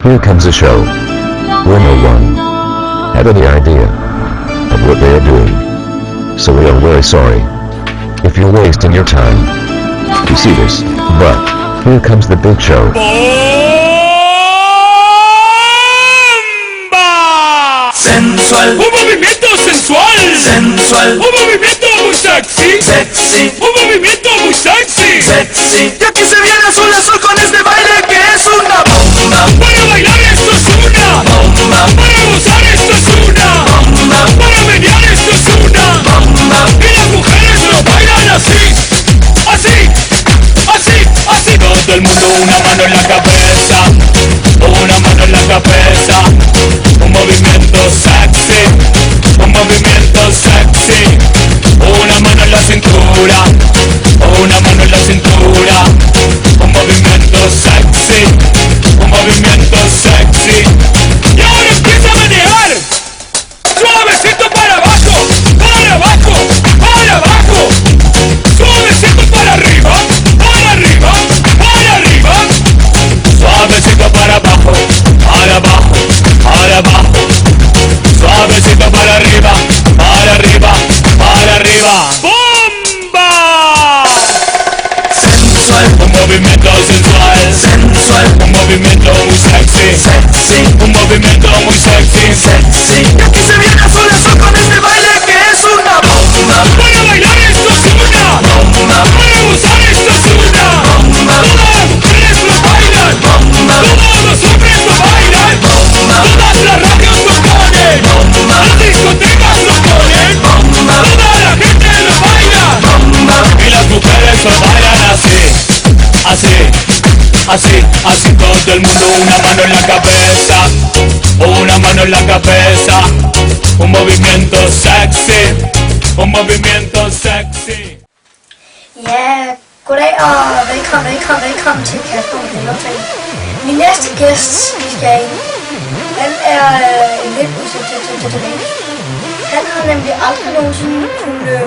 Here comes a show where no one had any idea of what they are doing. So we are very sorry if you're wasting your time to see this. But here comes the big show. ¡Bomba! Sensual, Un movimiento sensual. sensual, Un movimiento muy sexy. sexy, Un movimiento muy sexy. sexy. Y aquí se viene azul azul con este baile que es una bomba, Para bailar esto es una. bomba, Para gozar esto es una. bomba, Para menear esto es una. bomba. Y las mujeres lo bailan así. Así. Así. Así. Todo el mundo una mano en la cabeza. Una mano en la cabeza. Un movimiento sexy. Un movimiento sexy. Una mano en la cintura. Una mano en la cintura. Un movimiento sexy. Un movimiento sexy. Y ahora empieza a manejar. Suavecito para abajo. Para abajo. Para abajo. Suavecito para arriba. Para arriba. Para arriba. Suavecito para abajo. Para abajo. Para abajo. Suavecito para arriba. Para arriba. Para arriba. ¡Bomba! Sensual, Un movimiento sensual. sensual, Un movimiento muy sexy. sexy, Un movimiento muy sexy. sexy. Y aquí se viene azul azul con este baile que es una bomba, Para bailar esto es una. bomba, Para gozar esto es una. bomba, Todas las mujeres lo bailan. bomba, Todos los hombres lo bailan. bomba, Todas las radios lo ponen. bomba, Las discotecas lo ponen. bomba, Toda la gente lo baila. bomba. Y las mujeres lo bailan así. Así. Así. Así todo el mundo una mano en la cabeza. Una mano en la cabeza. Un movimiento sexy. Un movimiento sexy. Ja, goddag og velkommen til Kasper og Fælderplan. Min næste gæst, vi skal have, han er en lidt udsat tilbage. Han har nemlig aldrig nogensinde kunne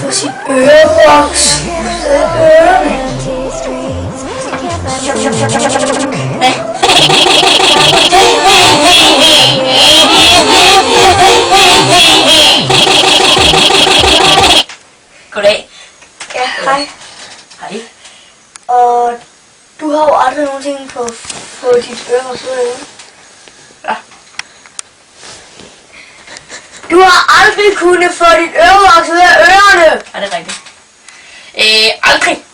få sit ørevoks ud af ørerne. Goddag. Ja, hej. Hej. Og du har jo aldrig nogensinde på få dit ørevoks ud af ørerne. Ja. Du har aldrig kunne få dit ørevoks ud af ørerne. Er det rigtigt? Aldrig.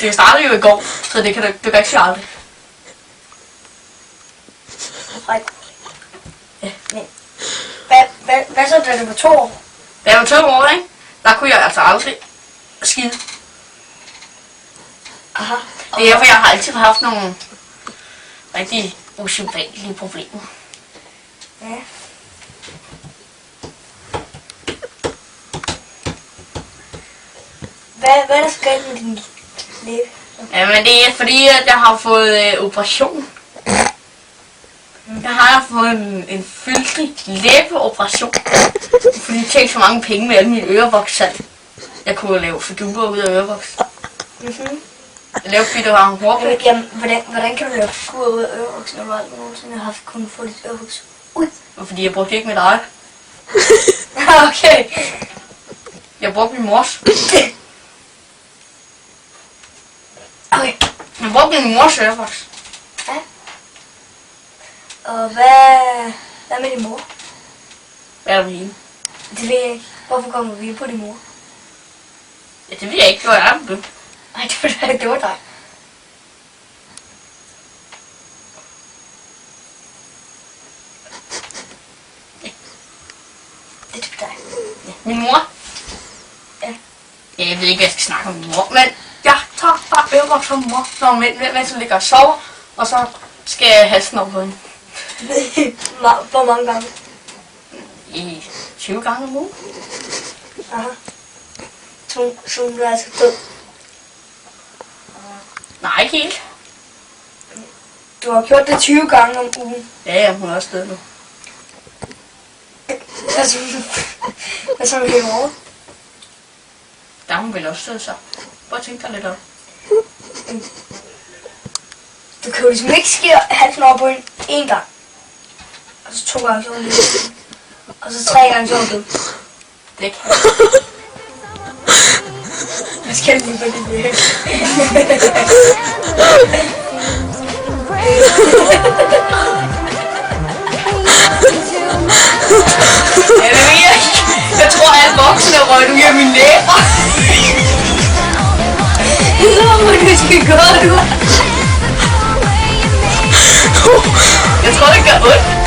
Det startede jo i går, så det kan du kan ikke sige aldrig. Nej. Ja. Men hvad så, da du var 2 år? Da jeg var 12 år, ikke? Der kunne jeg altså aldrig skide. Aha. Det er derfor, jeg har altid haft nogle rigtig usædvanlige problemer. Ja. Hvad er der så galt med din læbe? Men det er fordi, at jeg har fået operation. Jeg har fået en fyldig læbeoperation. Fordi jeg tjente så mange penge med alle mine ørevokssalg. Jeg kunne lave figurer ud af ørevoks. Mhm. Jeg lavede fordi, der var en hårpæk. Jamen, hvordan kan du lave figurer ud af ørevoks, når du aldrig nogensinde har kunnet få dit ørevoks ud? Fordi jeg brugte ikke mit eget. Okay. Jeg brugte min mors. Okay. Jeg brugte min mors ørevoks. Og hvad med din mor? Hvad er der med hende? Det ved jeg ikke. Hvorfor kommer vi på din mor? Ja, det ved jeg ikke. Det var jeg, der blev. Nej, det var dig. Det er dig. Min mor? Ja. Ja, jeg ved ikke, hvad jeg skal snakke om min mor. Men jeg tager bare ørevoks fra min mor, når mens hun ligger og sover. Og så skal jeg have sådan over på hende. Hvor mange gange? I 20 gange om ugen. Aha. Så hun er altså død. Nej, ikke helt. Du har gjort det 20 gange om ugen. Ja, hun er også død nu. Hvad så med din mor? Der er hun vel også død så. Prøv at tænke dig lidt om. Du kan jo ligesom ikke skære halsen over på en gang. Og så 2 gange, så er hun lige. Og så 3 gange, så er hun død. Det kan Jeg skal lige på det. jeg tror, at voksne røg ud af mine læber. Det er hvor du skal gå, du. Jeg tror, det gør ondt.